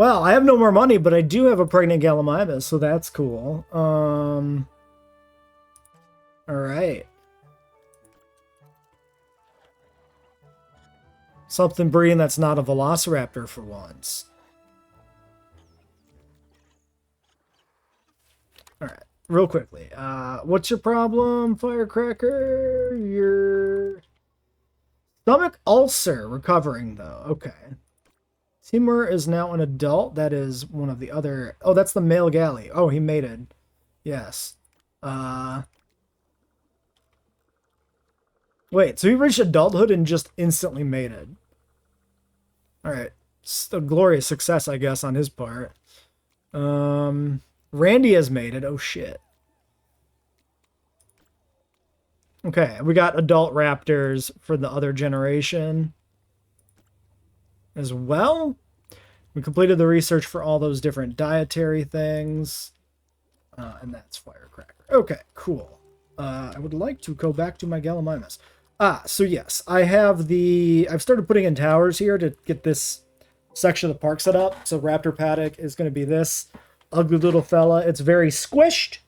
Well, I have no more money, but I do have a pregnant Gallimimus, so that's cool. All right. Something breeding that's not a Velociraptor for once. All right, real quickly. What's your problem, Firecracker? Your stomach ulcer recovering though. Okay. Timur is now an adult. That is one of the other. Oh, that's the male Galli. Oh, he mated. Yes. Wait, so he reached adulthood and just instantly mated. All right. A glorious success, I guess, on his part. Randy has mated. Oh, shit. Okay, we got adult raptors for the other generation as well. We completed the research for all those different dietary things. And that's Firecracker. Okay, cool. I would like to go back to my Gallimimus. So yes, I've started putting in towers here to get this section of the park set up. So Raptor Paddock is going to be this ugly little fella. It's very squished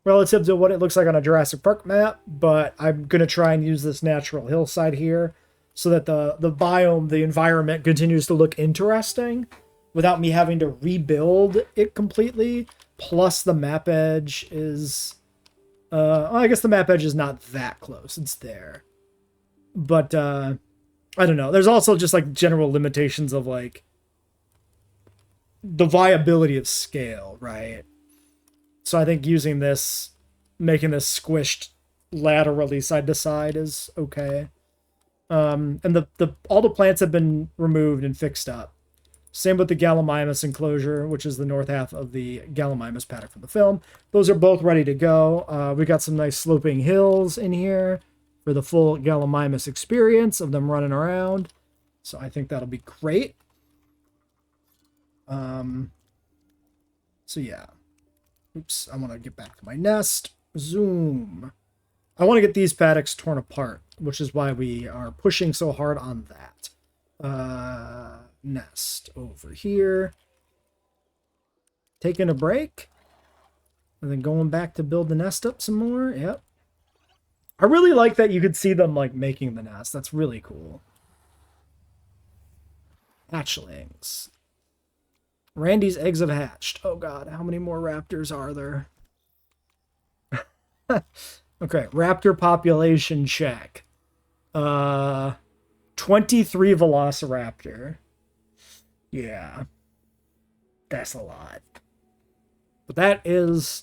relative to what it looks like on a Jurassic Park map, but I'm going to try and use this natural hillside here so that the biome, the environment continues to look interesting without me having to rebuild it completely. Plus the map edge is, I guess the map edge is not that close. It's there. But, I don't know. There's also just like general limitations of like the viability of scale, right? So I think using this, making this squished laterally side to side is okay. And all the plants have been removed and fixed up. Same with the Gallimimus enclosure, which is the north half of the Gallimimus paddock from the film. Those are both ready to go. We got some nice sloping hills in here for the full Gallimimus experience of them running around. So I think that'll be great. So yeah. Oops, I want to get back to my nest. Zoom. I want to get these paddocks torn apart, which is why we are pushing so hard on that. Nest over here. Taking a break. And then going back to build the nest up some more. Yep. I really like that you could see them like making the nest. That's really cool. Hatchlings. Randy's eggs have hatched. Oh god, how many more raptors are there? Okay, raptor population check. 23 velociraptor. Yeah. That's a lot. But that is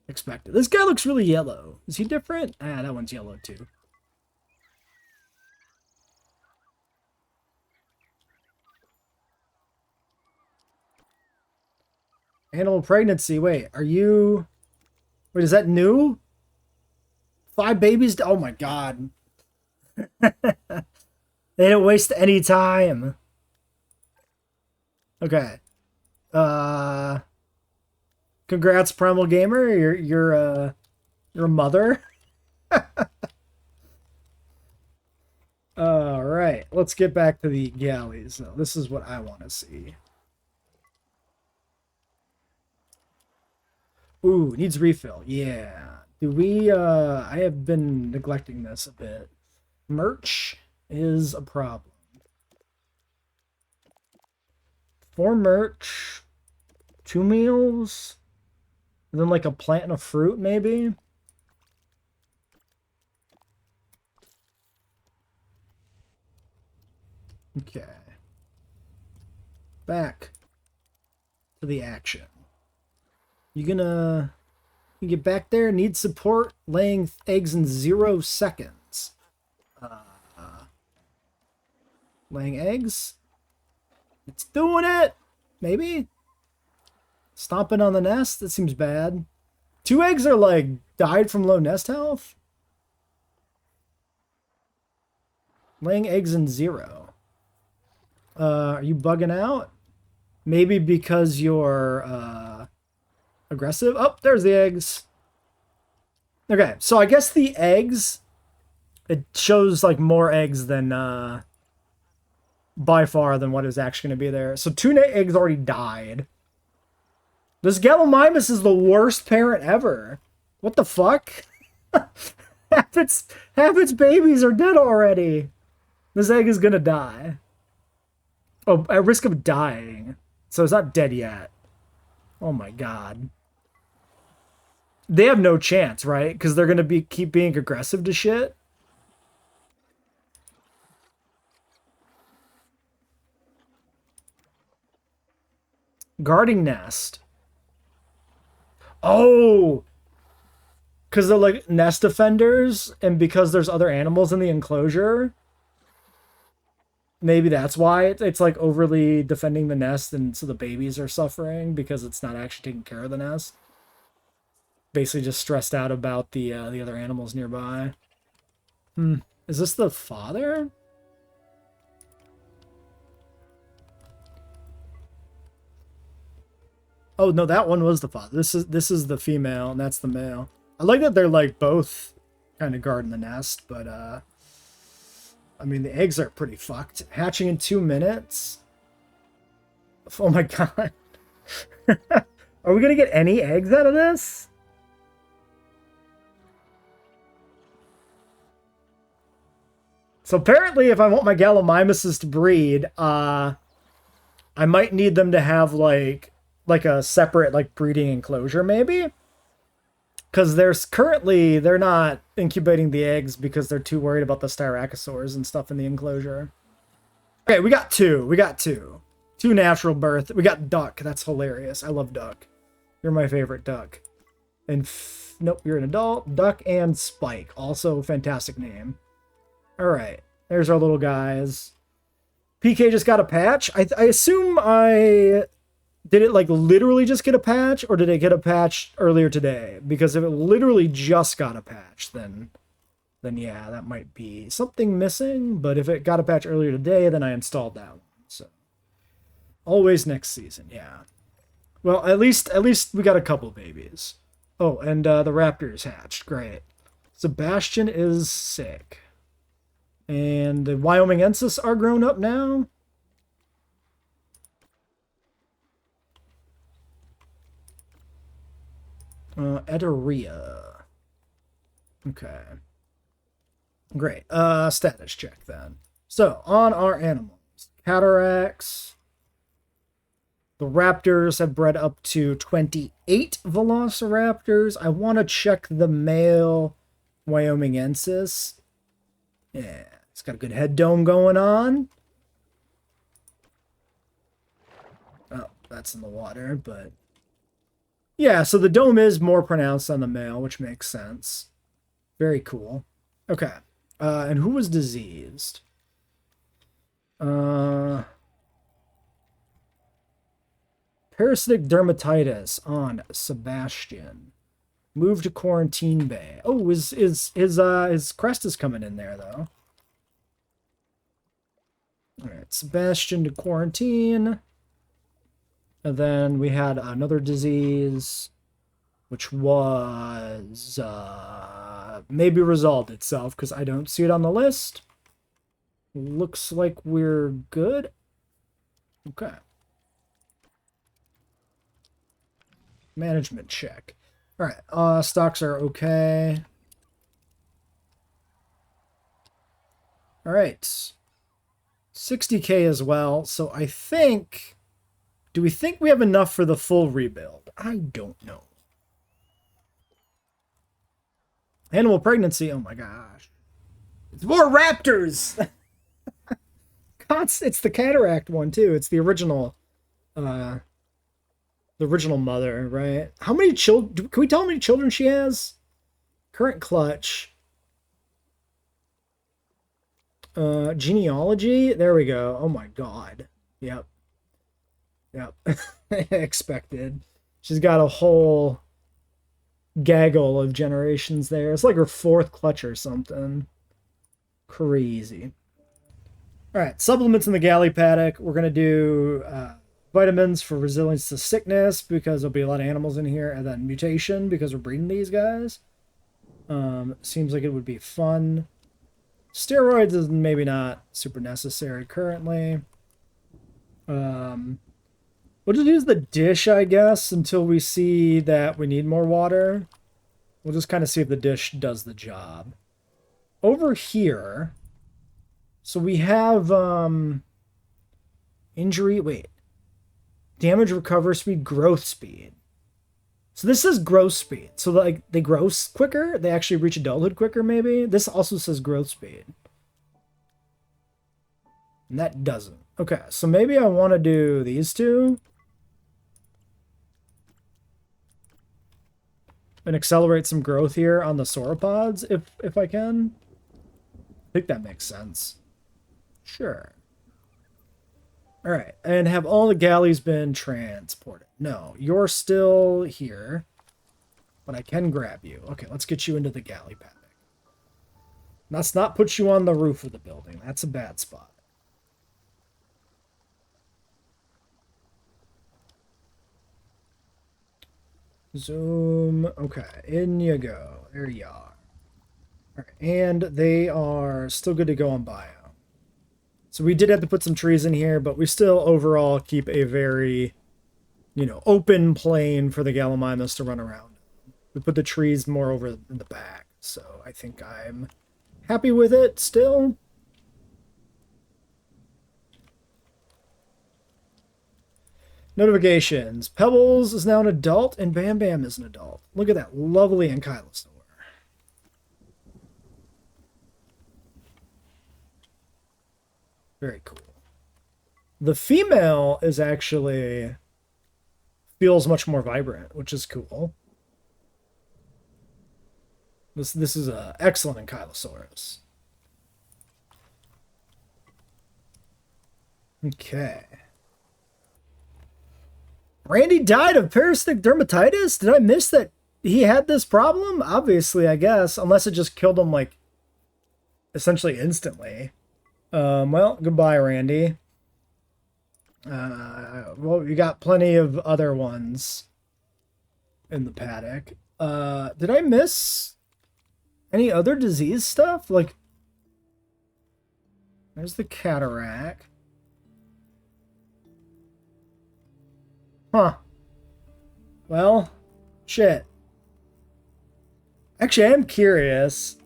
expected. This guy looks really yellow. Is he different? Ah, that one's yellow too. Animal pregnancy. Wait, are you... Wait, is that new? 5 babies? Oh my god. They didn't waste any time. Okay. Congrats, Primal Gamer. You're a mother. All right, let's get back to the galleys. So this is what I want to see. Ooh, needs refill. Yeah. Do we, I have been neglecting this a bit. Merch is a problem. 4 merch, 2 meals, and then like a plant and a fruit, maybe? Okay. Back to the action. You get back there? Need support laying eggs in 0 seconds. Laying eggs? It's doing it! Maybe? Stomping on the nest? That seems bad. 2 eggs are like died from low nest health? Laying eggs in 0. Are you bugging out? Maybe because you're aggressive? Oh, there's the eggs. Okay, so I guess the eggs, it shows like more eggs than by far than what is actually going to be there. So 2 eggs already died. This Gallimimus is the worst parent ever. What the fuck? half its babies are dead already. This egg is gonna die. Oh, at risk of dying. So it's not dead yet. Oh my god. They have no chance, right? Because they're gonna keep being aggressive to shit. Guarding nest. Oh! Because they're like nest defenders, and because there's other animals in the enclosure. Maybe that's why it's like overly defending the nest, and so the babies are suffering because it's not actually taking care of the nest. Basically just stressed out about the other animals nearby. Is this the father? Oh no, that one was the father. This is the female, and that's the male. I like that they're like both kind of guarding the nest, but I mean the eggs are pretty fucked. Hatching in 2 minutes. Oh my god. Are we gonna get any eggs out of this? So apparently if I want my Gallimimuses to breed, I might need them to have like a separate like breeding enclosure maybe. Because they're not incubating the eggs because they're too worried about the styracosaurs and stuff in the enclosure. Okay, we got two. We got two. 2 natural birth. We got duck. That's hilarious. I love duck. You're my favorite duck. And nope, you're an adult. Duck and Spike. Also fantastic name. All right, there's our little guys. PK just got a patch. I assume did it like literally just get a patch, or did it get a patch earlier today? Because if it literally just got a patch, then yeah, that might be something missing. But if it got a patch earlier today, then I installed that one. So always next season, yeah. Well, at least we got a couple babies. Oh, and the raptors hatched. Great. Sebastian is sick. And the Wyomingensis are grown up now. Eteria. Okay. Great. Status check then. So, on our animals. Cataracts. The raptors have bred up to 28 velociraptors. I want to check the male Wyomingensis. Yeah, it's got a good head dome going on. Oh, that's in the water, but... yeah, so the dome is more pronounced on the male, which makes sense. Very cool. Okay. And who was diseased? Parasitic dermatitis on Sebastian. Move to quarantine bay. Oh, his crest is coming in there though. All right, Sebastian to quarantine. And then we had another disease, which was maybe resolved itself because I don't see it on the list. Looks like we're good. Okay. Management check. All right, stocks are okay. All right. 60K as well. So I think... do we think we have enough for the full rebuild? I don't know. Animal pregnancy. Oh my gosh. It's more raptors! It's the cataract one too. It's the original mother, right? How many children? Can we tell how many children she has? Current clutch. Genealogy. There we go. Oh my god. Yep. Yep. Expected. She's got a whole gaggle of generations there. It's like her 4th clutch or something. Crazy. All right, supplements in the Galli paddock. We're going to do vitamins for resilience to sickness because there'll be a lot of animals in here, and then mutation because we're breeding these guys. Seems like it would be fun. Steroids is maybe not super necessary currently. Um, we'll just use the dish, I guess, until we see that we need more water. We'll just kind of see if the dish does the job. Over here, so we have injury, wait, damage, recover speed, growth speed. So this says growth speed. So like they grow quicker, they actually reach adulthood quicker maybe. This also says growth speed. And that doesn't. Okay, so maybe I want to do these two. And accelerate some growth here on the sauropods if I can. I think that makes sense. Sure. All right, and have all the galleys been transported? No, you're still here, but I can grab you. Okay, let's get you into the galley paddock. Let's not put you on the roof of the building. That's a bad spot. Zoom. Okay, in you go. There you are. All right, and they are still good to go on bio. So we did have to put some trees in here, but we still overall keep a very, open plain for the Gallimimus to run around. We put the trees more over in the back, so I think I'm happy with it still. Notifications. Pebbles is now an adult, and Bam Bam is an adult. Look at that lovely Ankylosaur. Very cool. The female is actually feels much more vibrant, which is cool. This is an excellent Ankylosaurus. Okay. Randy died of parasitic dermatitis? Did I miss that he had this problem? Obviously, I guess. Unless it just killed him, like, essentially instantly. Well, goodbye, Randy. Well, you got plenty of other ones in the paddock. Did I miss any other disease stuff? Like, there's the cataract. Huh. Well, shit. Actually, I am curious.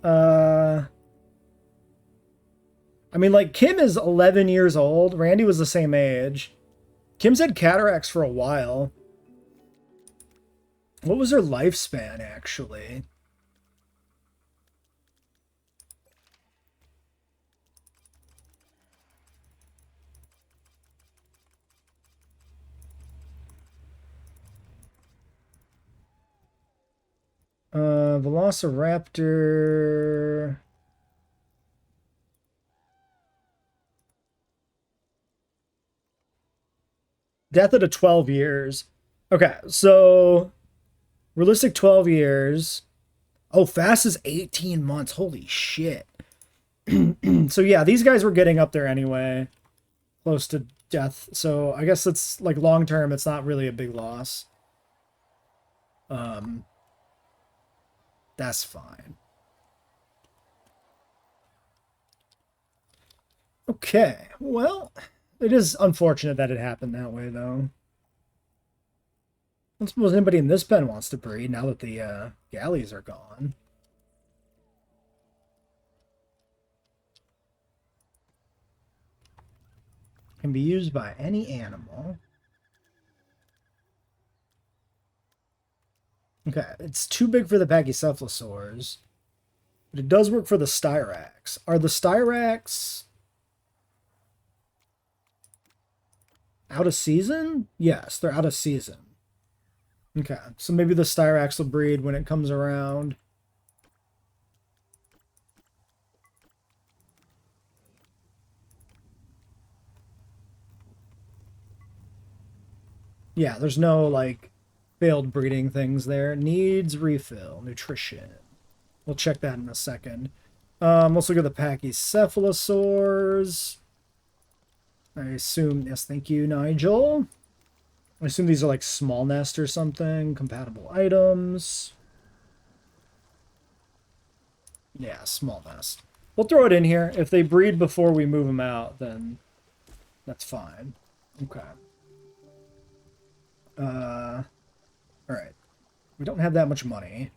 I mean, like, Kim is 11 years old. Randy was the same age. Kim's had cataracts for a while. What was her lifespan, actually? Velociraptor. Death at 12 years. Okay, so realistic 12 years. Oh, fast is 18 months. Holy shit. So yeah, these guys were getting up there anyway. Close to death. So I guess it's like long term, it's not really a big loss. That's fine. Okay, well, it is unfortunate that it happened that way, though. I don't suppose anybody in this pen wants to breed now that the galleys are gone. Can be used by any animal. Okay, it's too big for the Pachycephalosaurs, but it does work for the Styrax. Are the Styrax out of season? Yes, they're out of season. Okay, so maybe the Styrax will breed when it comes around. Yeah, there's no, like, failed breeding things there. Needs refill. Nutrition. We'll check that in a second. Let's look at the Pachycephalosaurs. I assume, yes, thank you, Nigel. I assume these are like small nest or something. Compatible items. Yeah, small nest. We'll throw it in here. If they breed before we move them out, then that's fine. Okay. All right. We don't have that much money.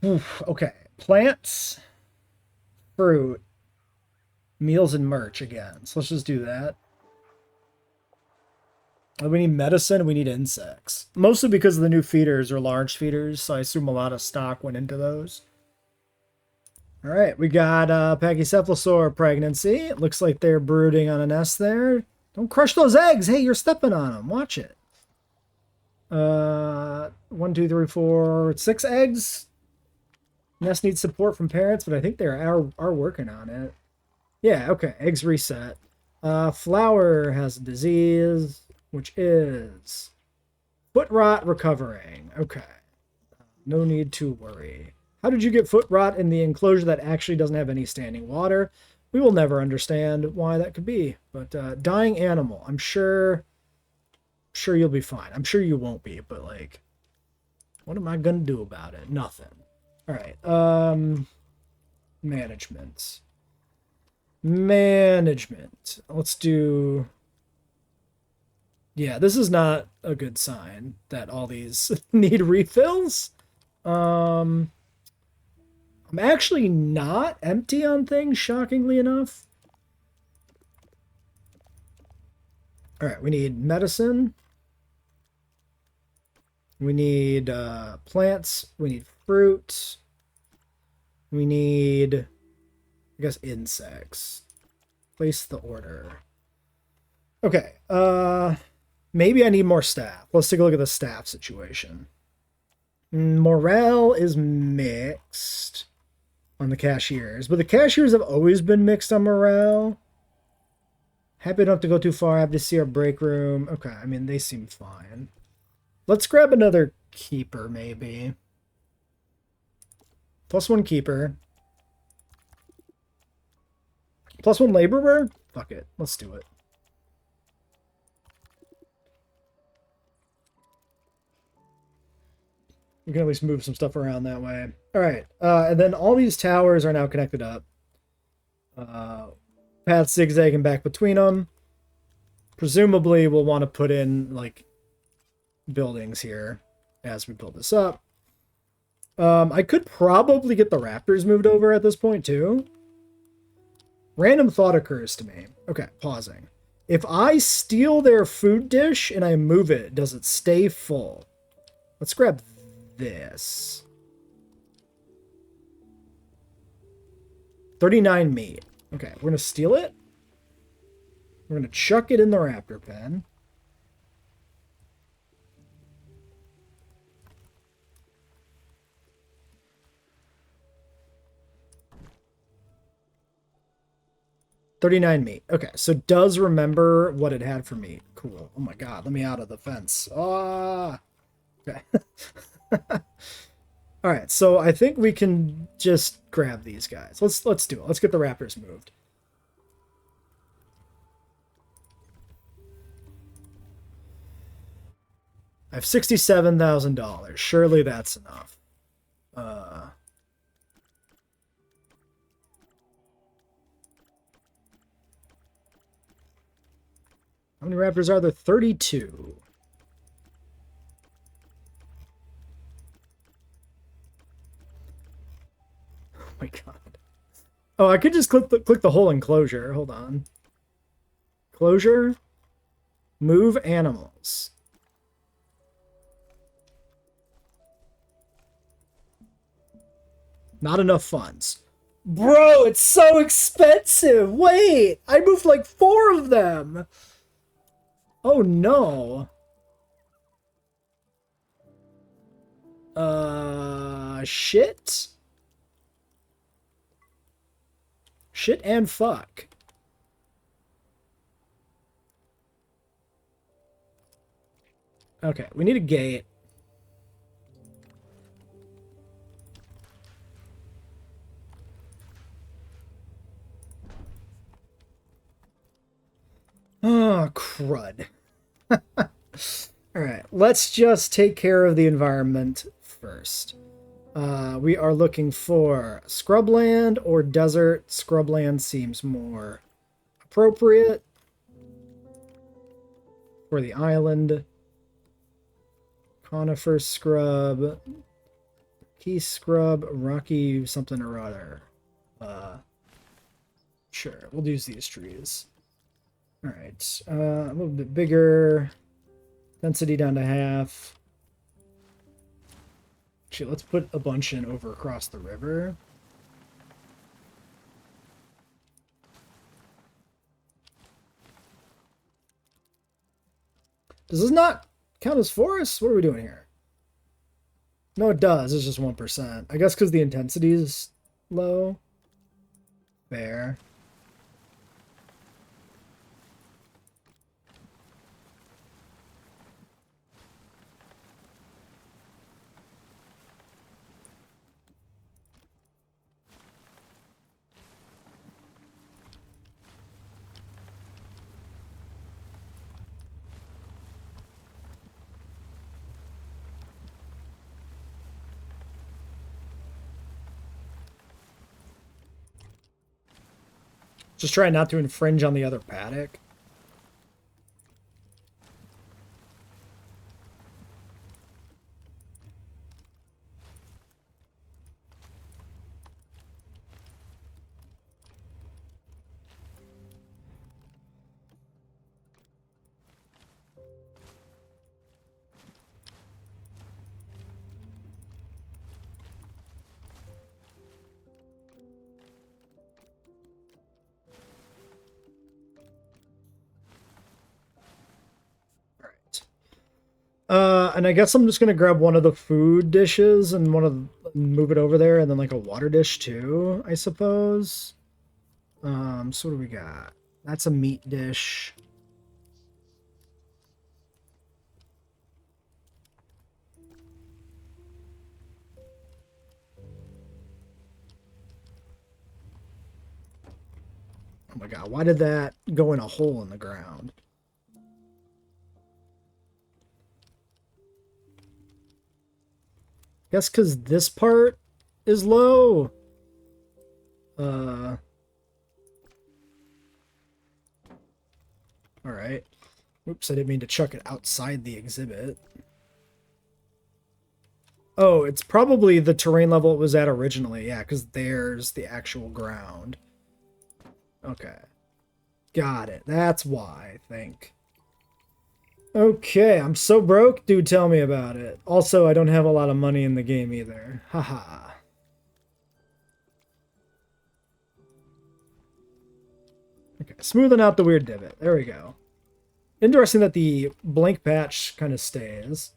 Oof, okay. Plants, fruit, meals, and merch again. So let's just do that. We need medicine. We need insects. Mostly because the new feeders are large feeders, so I assume a lot of stock went into those. All right, we got Pachycephalosaur pregnancy. It looks like they're brooding on a nest there. Don't crush those eggs. Hey, you're stepping on them. Watch it. 1, 2, 3, 4, 6 eggs. Nest needs support from parents, but I think they are working on it. Yeah, okay. Eggs reset. Flower has a disease, which is foot rot recovering. Okay. No need to worry. How did you get foot rot in the enclosure that actually doesn't have any standing water? We will never understand why that could be. But dying animal. I'm sure you'll be fine. I'm sure you won't be, but like, what am I gonna do about it? Nothing. All right. Management. Let's do. Yeah, this is not a good sign that all these need refills. I'm actually not empty on things, shockingly enough. All right, we need medicine. We need plants. We need fruit. We need, I guess, insects. Place the order. Okay, maybe I need more staff. Let's take a look at the staff situation. Morale is mixed on the cashiers, but the cashiers have always been mixed on morale. Happy not to go too far. Happy to see our break room. Okay, I mean, they seem fine. Let's grab another keeper, maybe. +1 keeper. +1 laborer? Fuck it. Let's do it. We can at least move some stuff around that way. All right. And then all these towers are now connected up. Paths zigzagging back between them. Presumably, we'll want to put in, like, buildings here as we build this up. I could probably get the raptors moved over at this point, too. Random thought occurs to me. Okay, pausing. If I steal their food dish and I move it, does it stay full? Let's grab this. 39 meat. Okay, we're going to steal it. We're going to chuck it in the raptor pen. $39 meat. Okay, so does remember what it had for meat. Cool. Oh my god, let me out of the fence. Ah. Okay. All right, so I think we can just grab these guys. Let's do it. Let's get the raptors moved. I have $67,000. Surely that's enough. How many raptors are there? 32. Oh my god. Oh, I could just click the whole enclosure. Hold on. Closure. Move animals. Not enough funds. Bro, it's so expensive. Wait, I moved like 4 of them. Oh no. Shit. Shit and fuck. Okay, we need a gate. Oh, crud. Alright, let's just take care of the environment first. We are looking for scrubland or desert. Scrubland seems more appropriate for the island. Conifer scrub, key scrub, rocky something or other. Sure, we'll use these trees. All right, a little bit bigger. Density down to half. Actually, let's put a bunch in over across the river. Does this not count as forests? What are we doing here? No, it does. It's just 1%. I guess because the intensity is low. Fair. Just try not to infringe on the other paddock. And I guess I'm just gonna grab one of the food dishes and move it over there, and then like a water dish too, I suppose. So what do we got? That's a meat dish. Oh my god, why did that go in a hole in the ground? Guess because this part is low. Alright. Oops, I didn't mean to chuck it outside the exhibit. Oh, it's probably the terrain level it was at originally. Yeah, because there's the actual ground. Okay. Got it. That's why, I think. Okay, I'm so broke. Dude, tell me about it. Also, I don't have a lot of money in the game either. Haha. Okay, smoothing out the weird divot. There we go. Interesting that the blank patch kind of stays.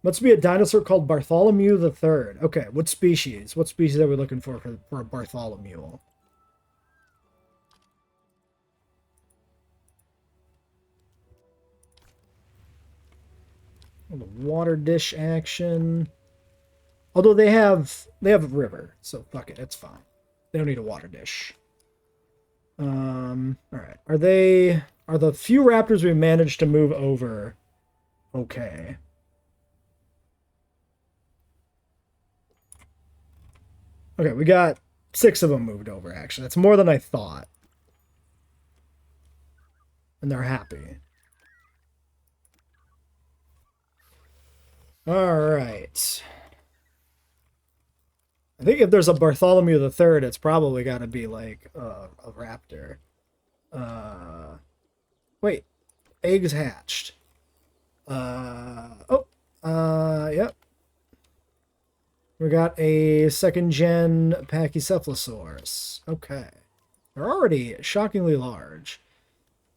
Must be a dinosaur called Bartholomew the Third. Okay, what species? What species are we looking for a Bartholomew? The water dish action. Although they have a river, so fuck it, it's fine. They don't need a water dish. All right. Are the few raptors we managed to move over okay? Okay, we got 6 of them moved over, actually. That's more than I thought. And they're happy. Alright. I think if there's a Bartholomew the Third, it's probably got to be, like, a raptor. Wait. Eggs hatched. Yep. We got a second-gen Pachycephalosaurus. Okay. They're already shockingly large.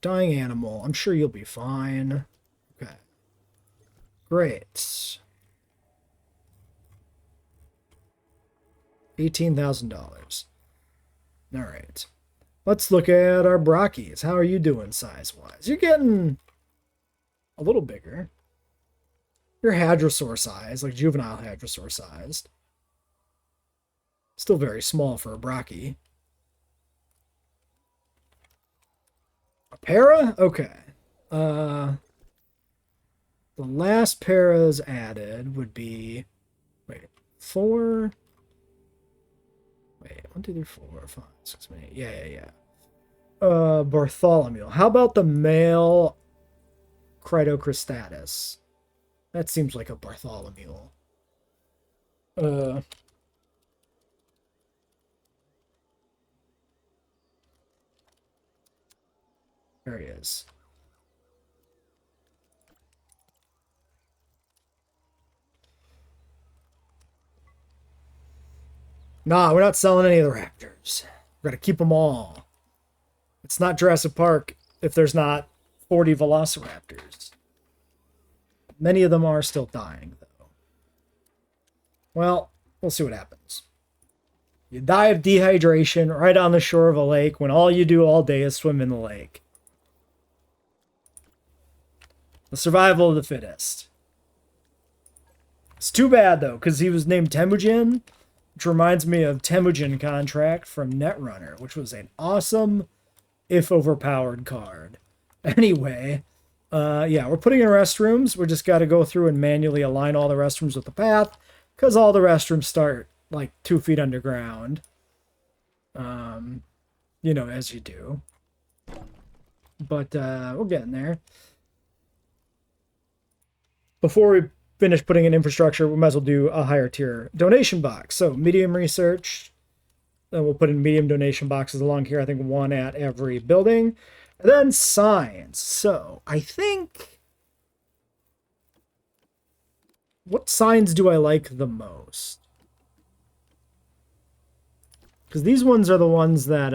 Dying animal. I'm sure you'll be fine. Okay. Great. $18,000. All right. Let's look at our Brockies. How are you doing size-wise? You're getting a little bigger. You're hadrosaur size, like juvenile hadrosaur sized. Still very small for a Brockie. A para? Okay. The last paras added would be... Wait, 4. Wait, 1, 2, 3, 4, 5, 6, 7, 8. Yeah. Bartholomew. How about the male Cridocristatus? That seems like a Bartholomew. Uh, there he is. Nah, we're not selling any of the raptors. We're gonna keep them all. It's not Jurassic Park if there's not 40 velociraptors. Many of them are still dying, though. Well, we'll see what happens. You die of dehydration right on the shore of a lake when all you do all day is swim in the lake. The survival of the fittest. It's too bad, though, because he was named Temujin, which reminds me of Temujin Contract from Netrunner, which was an awesome, if overpowered, card. Anyway, yeah, we're putting in restrooms. We just got to go through and manually align all the restrooms with the path, because all the restrooms start like 2 feet underground. You know, as you do. But we're getting there. Before we finish putting in infrastructure, we might as well do a higher tier donation box. So medium research. Then we'll put in medium donation boxes along here. I think 1 at every building. And then science. So I think... what signs do I like the most? Because these ones are the ones that,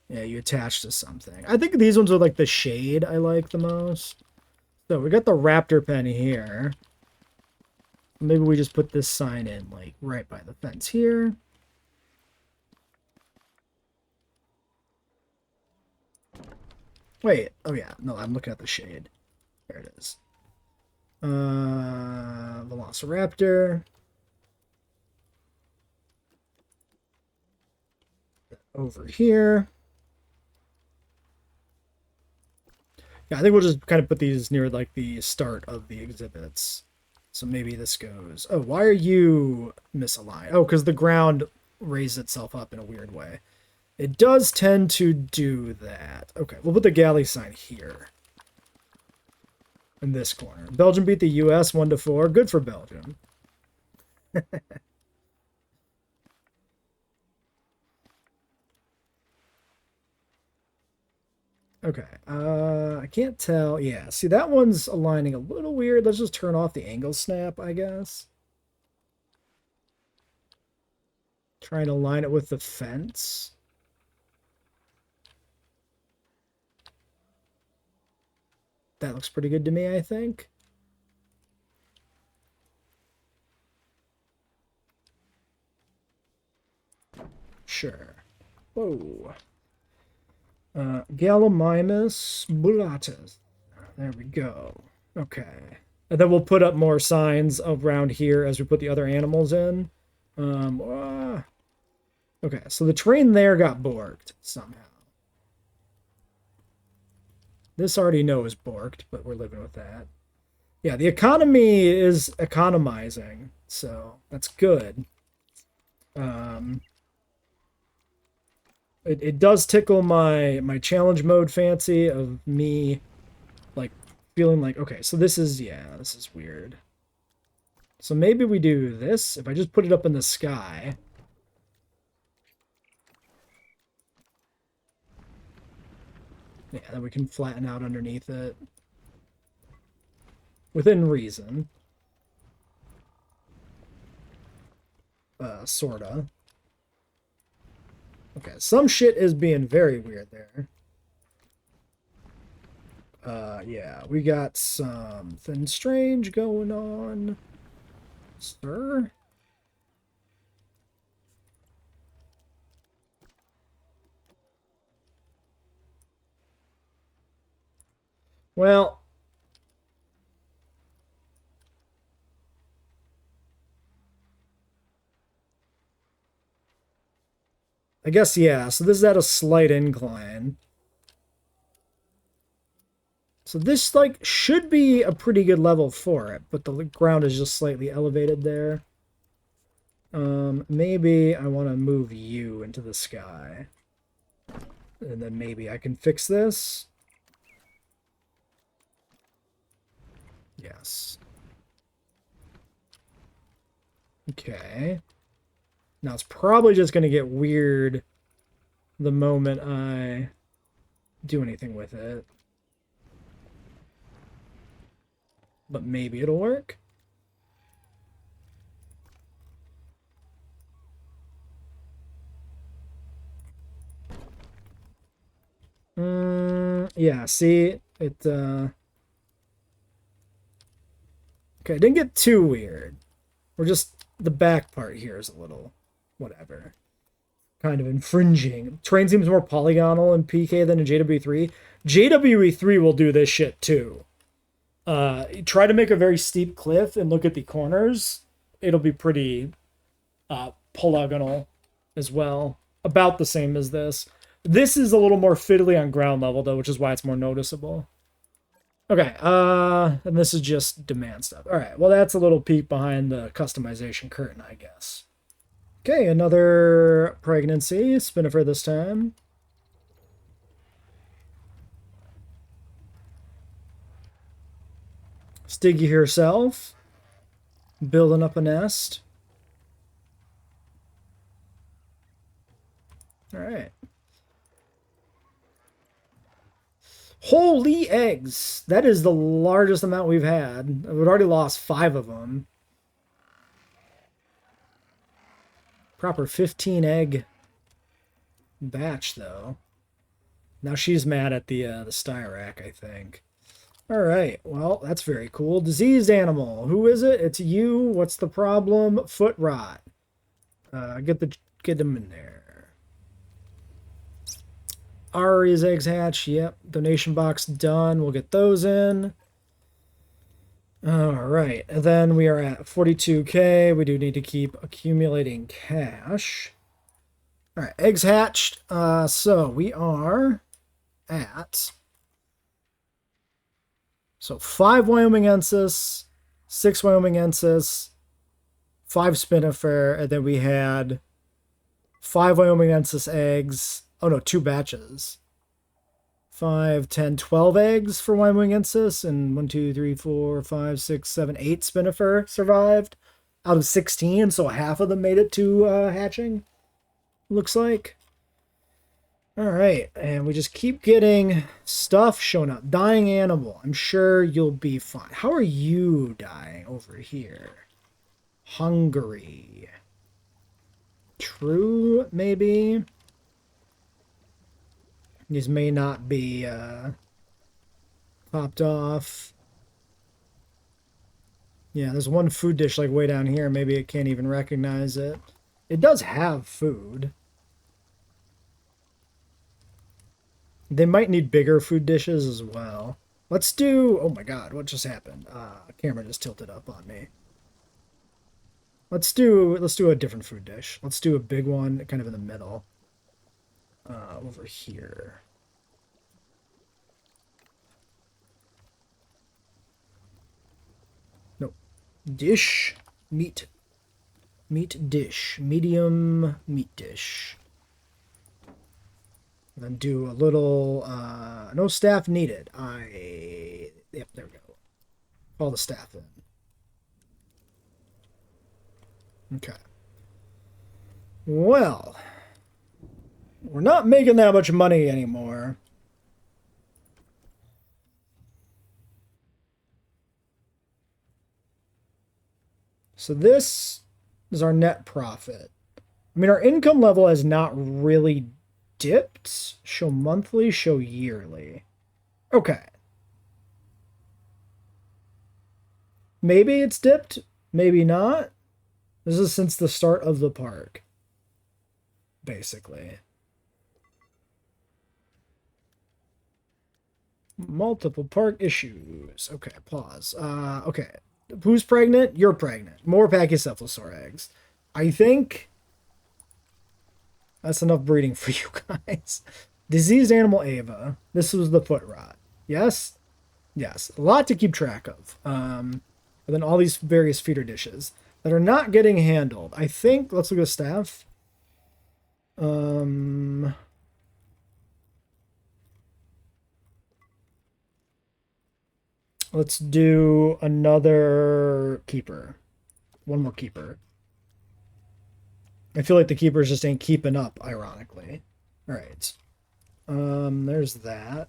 yeah, you attach to something. I think these ones are like the shade I like the most. So we got the raptor pen here. Maybe we just put this sign in, like, right by the fence here. Wait, oh yeah, no, I'm looking at the shade. There it is. Velociraptor. Over here. Yeah, I think we'll just kind of put these near, like, the start of the exhibits. So maybe this goes... oh, why are you misaligned? Oh, because the ground raised itself up in a weird way. It does tend to do that. Okay, we'll put the Galli sign here. In this corner. Belgium beat the US 1-4. Good for Belgium. Okay, I can't tell. Yeah, see, that one's aligning a little weird. Let's just turn off the angle snap, I guess. Trying to align it with the fence. That looks pretty good to me, I think. Sure. Whoa. Gallimimus bullatus. There we go. Okay. And then we'll put up more signs around here as we put the other animals in. Okay, so the train there got borked somehow. This already knows borked, but we're living with that. Yeah, the economy is economizing, so that's good. It does tickle my challenge mode fancy of me, like, feeling like, okay, so this is, yeah, this is weird. So maybe we do this. If I just put it up in the sky. Yeah, then we can flatten out underneath it. Within reason. Sorta. Okay, some shit is being very weird there. Yeah, we got something strange going on. Sir? Well... I guess, yeah, so this is at a slight incline. So this, like, should be a pretty good level for it, but the ground is just slightly elevated there. Maybe I want to move you into the sky. And then maybe I can fix this. Yes. Okay. Now it's probably just going to get weird the moment I do anything with it. But maybe it'll work. Yeah, see? Okay, it didn't get too weird. We're just... The back part here is a little... whatever. Kind of infringing. Terrain seems more polygonal in PK than in JW3. JW3 will do this shit too. Try to make a very steep cliff and look at the corners. It'll be pretty polygonal as well. About the same as this. This is a little more fiddly on ground level though, which is why it's more noticeable. Okay, and this is just demand stuff. Alright, well that's a little peek behind the customization curtain, I guess. Okay, another pregnancy. Spinnifer this time. Stiggy herself. Building up a nest. Alright. Holy eggs! That is the largest amount we've had. We've already lost 5 of them. Proper 15 egg batch, though. Now she's mad at the Styrac, I think. Alright, well, that's very cool. Diseased animal. Who is it? It's you. What's the problem? Foot rot. Get them in there. Ari's eggs hatch. Yep. Donation box done. We'll get those in. Alright. And then we are at 42k. We do need to keep accumulating cash. Alright. Eggs hatched. So we are at... So 5 Wyomingensis, 6 Wyomingensis, 5 Spinnifer, and then we had 5 Wyomingensis eggs. Oh no, 2 batches. 5, 10, 12 eggs for Wyomingensis, and 1, 2, 3, 4, 5, 6, 7, 8 Spinnifer survived out of 16, so half of them made it to hatching, looks like. Alright, and we just keep getting stuff showing up. Dying animal. I'm sure you'll be fine. How are you dying over here? Hungary. True, maybe? These may not be popped off. Yeah, there's one food dish like way down here. Maybe it can't even recognize it. It does have food. They might need bigger food dishes as well. Let's do... Oh my god, what just happened? Camera just tilted up on me. Let's do a different food dish. Let's do a big one kind of in the middle. Over here. Nope. Dish. Meat. Meat dish. Medium meat dish. And then do a little, no staff needed. Yep, there we go. All the staff in. Okay. Well, we're not making that much money anymore. So this is our net profit. I mean, our income level has not really dipped. Show monthly, show yearly. Okay. Maybe it's dipped, maybe not. This is since the start of the park, basically. Multiple park issues. Okay, pause. Okay. Who's pregnant? You're pregnant. More Pachycephalosaur eggs. I think that's enough breeding for you guys. Diseased animal Ava. This was the foot rot. Yes? Yes. A lot to keep track of. And then all these various feeder dishes. that are not getting handled. I think, let's look at staff. Let's do another keeper. One more keeper. I feel like the keepers just ain't keeping up, ironically. All right. There's that.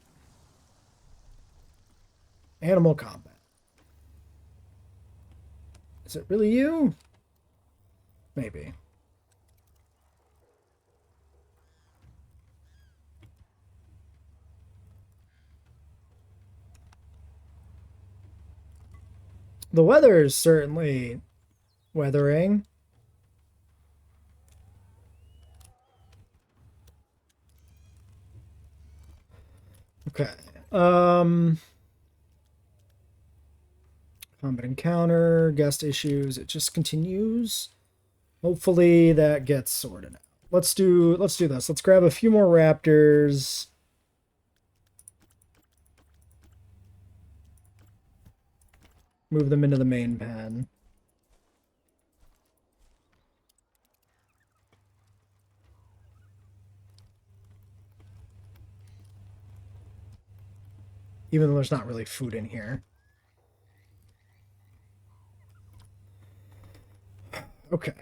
Animal combat. Is it really you? Maybe. The weather is certainly weathering. Okay. Combat encounter, guest issues. It just continues. Hopefully that gets sorted out. Let's do this. Let's grab a few more raptors. Move them into the main pen. Even though there's not really food in here. Okay.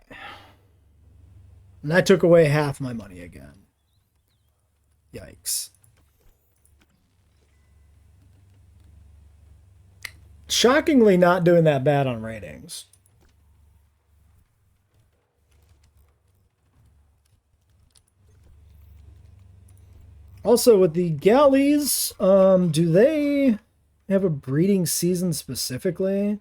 And that took away half my money again. Yikes. Shockingly not doing that bad on ratings. Also, with the galleys, do they have a breeding season specifically?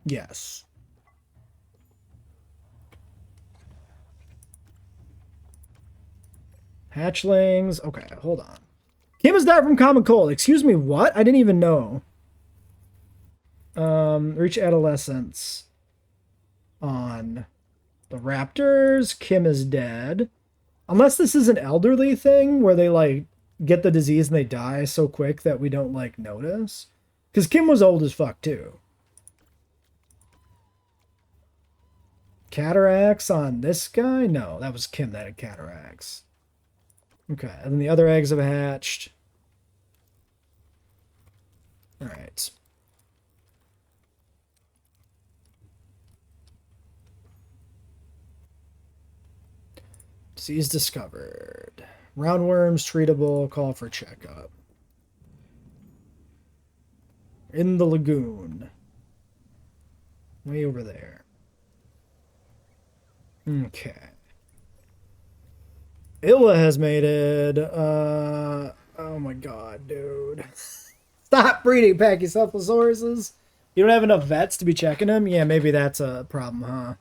Yes. Hatchlings. Okay, hold on. Kim has died from common cold. Excuse me, what? I didn't even know. Reach adolescence on the raptors. Kim is dead. Unless this is an elderly thing where they, like, get the disease and they die so quick that we don't, like, notice. Because Kim was old as fuck, too. Cataracts on this guy? No, that was Kim that had cataracts. Okay, and then the other eggs have hatched. All right. Disease discovered. Roundworms treatable. Call for checkup. In the lagoon. Way over there. Okay. Illa has mated. Oh my god, dude. Stop breeding Pachycephalosauruses. You don't have enough vets to be checking them? Yeah, maybe that's a problem, huh?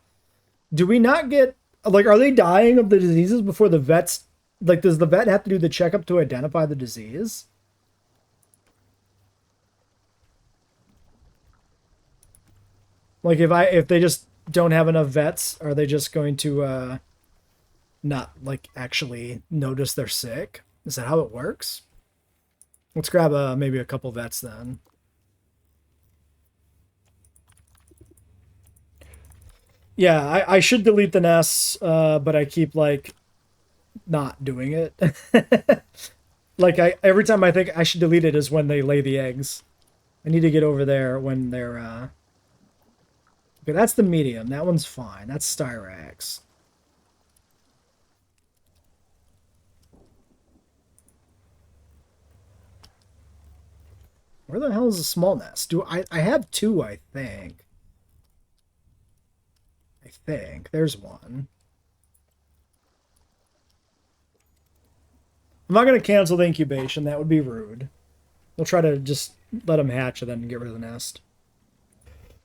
Do we not get... Like, are they dying of the diseases before the vets... Like, does the vet have to do the checkup to identify the disease? Like, if they just don't have enough vets, are they just going to, not, like, actually notice they're sick? Is that how it works? Let's grab maybe a couple vets then. Yeah, I should delete the nests, but I keep, like, not doing it. Like, every time I think I should delete it is when they lay the eggs. I need to get over there when they're, Okay, that's the medium. That one's fine. That's Styrax. Where the hell is the small nest? I have two, I think. There's one. I'm not going to cancel the incubation. That would be rude. We'll try to just let them hatch and then get rid of the nest.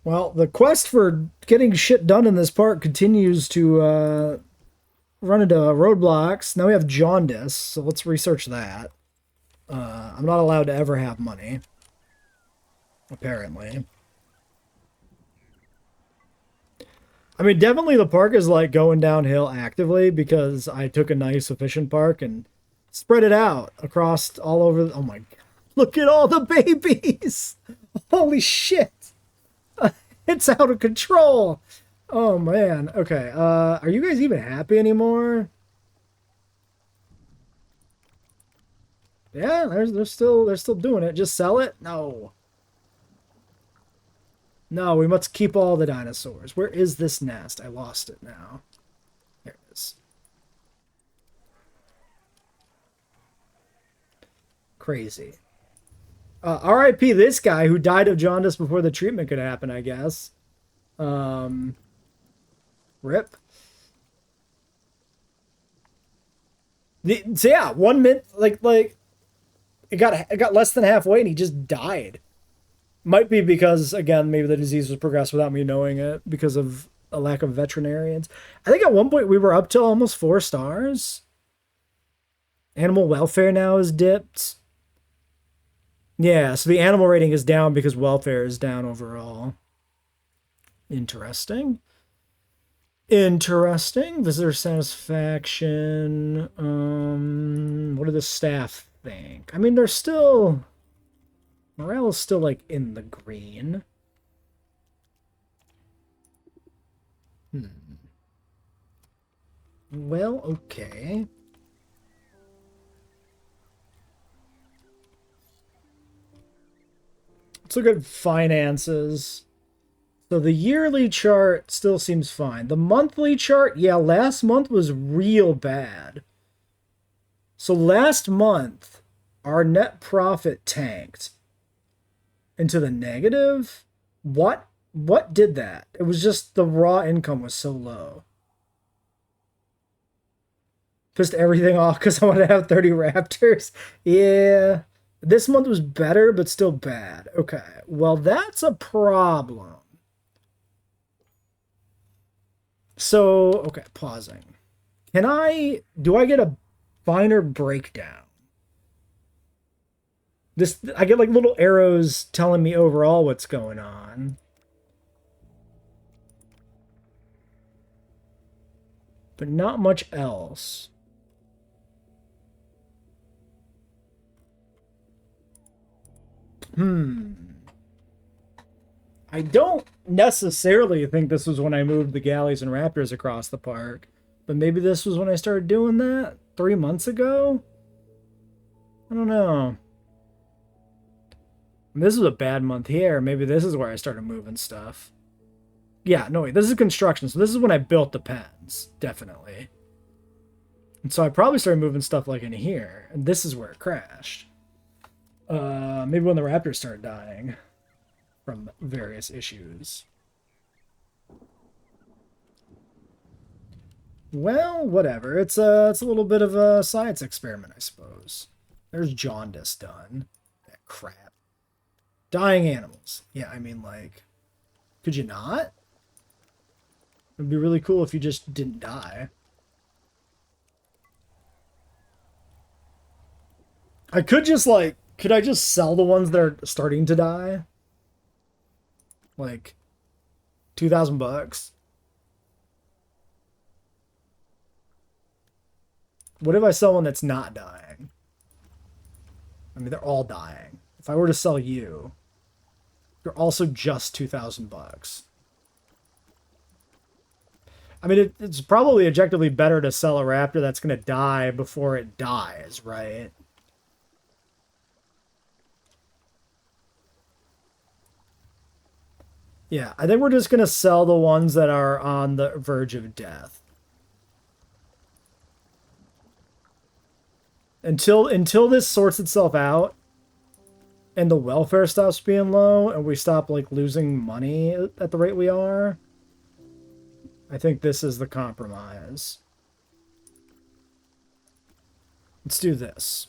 Well, the quest for getting shit done in this park continues to run into roadblocks. Now we have jaundice, so let's research that. I'm not allowed to ever have money. Apparently. I mean, definitely the park is, like, going downhill actively because I took a nice, efficient park and spread it out across all over. Oh my God. Look at all the babies. Holy shit! It's out of control! Oh man. Okay. Are you guys even happy anymore? Yeah, they're still doing it. Just sell it? No. No, we must keep all the dinosaurs. Where is this nest? I lost it now. There it is. Crazy. R.I.P. this guy who died of jaundice before the treatment could happen, I guess. Um, Rip. So yeah, 1 minute, like it got less than halfway, and he just died. Might be because, again, maybe the disease was progressed without me knowing it because of a lack of veterinarians. I think at one point we were up to almost 4 stars. Animal welfare now is dipped. Yeah, so the animal rating is down because welfare is down overall. Interesting. Interesting. Visitor satisfaction. What do the staff think? I mean, they're still... Morale is still, like, in the green. Well, okay. Let's look at finances. So the yearly chart still seems fine. The monthly chart, yeah, last month was real bad. So last month, our net profit tanked into the negative. What did that? It was just the raw income was so low. Pissed everything off because I wanted to have 30 raptors. Yeah. This month was better, but still bad. Okay. Well, that's a problem. So, okay, pausing. Do I get a finer breakdown? I get like little arrows telling me overall what's going on. But not much else. I don't necessarily think this was when I moved the galleys and raptors across the park, but maybe this was when I started doing that 3 months ago? I don't know. This was a bad month here. Maybe this is where I started moving stuff. Yeah, no, wait, this is construction, so this is when I built the pens, definitely. And so I probably started moving stuff like in here, and this is where it crashed. Maybe when the raptors started dying from various issues. Well, whatever. It's a little bit of a science experiment, I suppose. There's jaundice done. That crap. Dying animals. Yeah, I mean, like, could you not? It'd be really cool if you just didn't die. I could just, like, could I just sell the ones that are starting to die? Like, 2,000 bucks? What if I sell one that's not dying? I mean, they're all dying. If I were to sell you, you're also just 2,000 bucks. I mean, it's probably objectively better to sell a raptor that's going to die before it dies, right? Yeah, I think we're just going to sell the ones that are on the verge of death. Until this sorts itself out and the welfare stops being low and we stop like losing money at the rate we are, I think this is the compromise. Let's do this.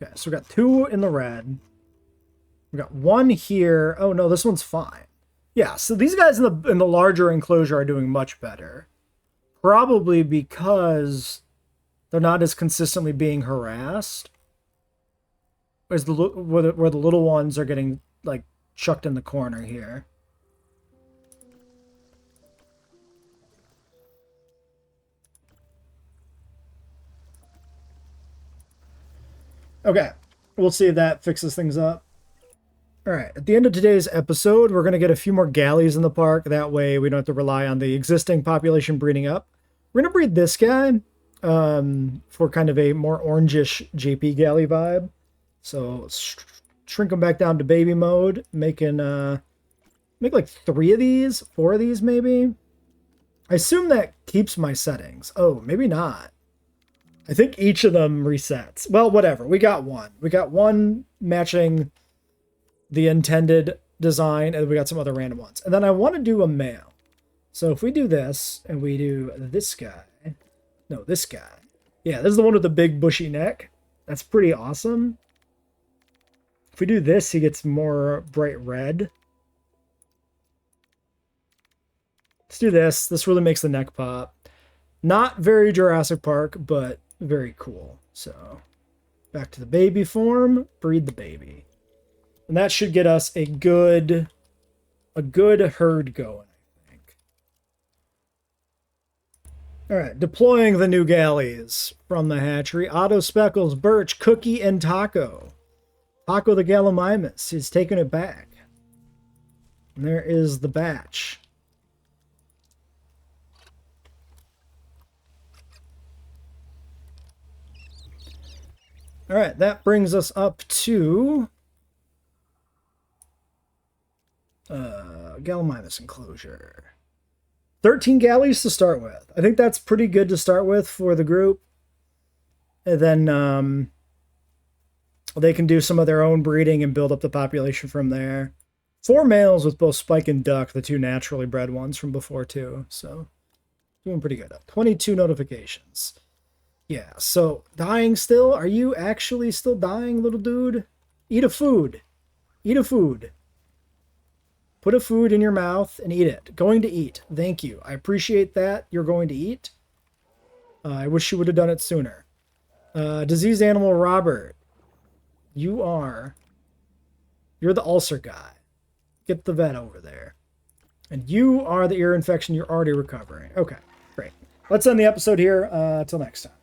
Okay, so we got 2 in the red. We got 1 here. Oh no, this one's fine. Yeah, so these guys in the larger enclosure are doing much better. Probably because they're not as consistently being harassed. Whereas where the little ones are getting, like, chucked in the corner here. Okay, we'll see if that fixes things up. All right, at the end of today's episode, we're going to get a few more galleys in the park. That way we don't have to rely on the existing population breeding up. We're going to breed this guy for kind of a more orangish JP galley vibe. So shrink him back down to baby mode, make like 3 of these, 4 of these maybe. I assume that keeps my settings. Oh, maybe not. I think each of them resets. Well, whatever. We got one. We got one matching the intended design, and we got some other random ones. And then I want to do a male. So if we do this, and we do this guy. No, this guy. Yeah, this is the one with the big bushy neck. That's pretty awesome. If we do this, he gets more bright red. Let's do this. This really makes the neck pop. Not very Jurassic Park, but very cool. So back to the baby form, breed the baby. And that should get us a good herd going, I think. All right, deploying the new galleys from the hatchery. Otto, Speckles, Birch, Cookie, and Taco. Taco the Gallimimus. He's taking it back. And there is the batch. All right, that brings us up to Gallimimus enclosure. 13 galleys to start with. I think that's pretty good to start with for the group. And then they can do some of their own breeding and build up the population from there. 4 males with both Spike and Duck, the 2 naturally bred ones from before too. So doing pretty good. 22 notifications. Yeah, so dying still? Are you actually still dying, little dude? Eat a food. Eat a food. Put a food in your mouth and eat it. Going to eat. Thank you. I appreciate that. You're going to eat. I wish you would have done it sooner. Diseased animal Robert. You're the ulcer guy. Get the vet over there. And you are the ear infection. You're already recovering. Okay, great. Let's end the episode here. Till next time.